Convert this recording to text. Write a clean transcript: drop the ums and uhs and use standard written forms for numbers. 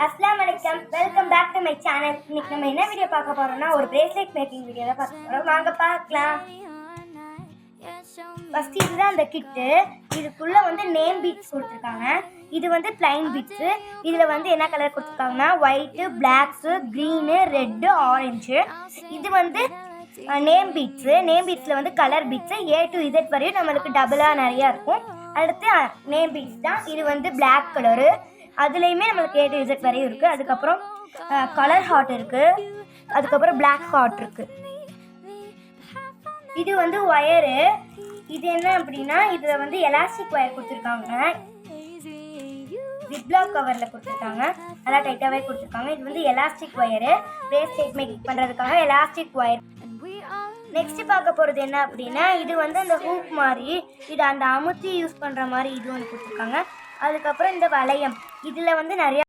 अस्सलाम वालेकुम, welcome back to my channel. இன்னைக்கு நம்ம என்ன வீடியோ பார்க்க போறோம்னா ஒரு பிரேஸ்லெட் மேக்கிங் வீடியோ தான் பார்க்க போறோம். வாங்க பார்க்கலாம். ஃபர்ஸ்ட் இதுதான் அந்த கிட்டு. இதுக்குள்ள வந்து நேம் பீட்ஸ் கொடுத்திருக்காங்க. இது வந்து ப்ளைன் பீட்ஸ். இதுல வந்து என்ன கலர் கொடுத்திருக்காங்கன்னா white, Black, green, red, orange. இது வந்து நேம் பீட்ஸ். நேம் பீட்ஸ்ல வந்து colour beads A to Z வரையும் நம்மளுக்கு டபுளா நிறைய இருக்கும். அடுத்து நேம் பீட்ஸ் தான். இது வந்து Black கலரு. அதுலேயுமே நம்மளுக்கு A to Z வரையும் இருக்குது. அதுக்கப்புறம் கலர் ஹார்ட் இருக்குது. அதுக்கப்புறம் Black ஹார்ட் இருக்குது. இது வந்து ஒயரு. இது என்ன அப்படின்னா இதில் வந்து எலாஸ்டிக் ஒயர் கொடுத்துருக்காங்க. ஜிப்லாக் கவரில் கொடுத்துருக்காங்க. நல்லா டைட்டாகவே கொடுத்துருக்காங்க. இது வந்து எலாஸ்டிக் ஒயரு. பிரேஸ்லெட் மேக்கிங் பண்ணுறதுக்காக எலாஸ்டிக் ஒயர். நெக்ஸ்ட் பார்க்க போகிறது என்ன அப்படின்னா இது வந்து அந்த ஹூக் மாதிரி, இது அந்த அமுத்தி யூஸ் பண்ணுற மாதிரி இது ஒன்று கொடுத்துருக்காங்க. அதுக்கப்புறம் இந்த வளையம், இதில் வந்து நிறையா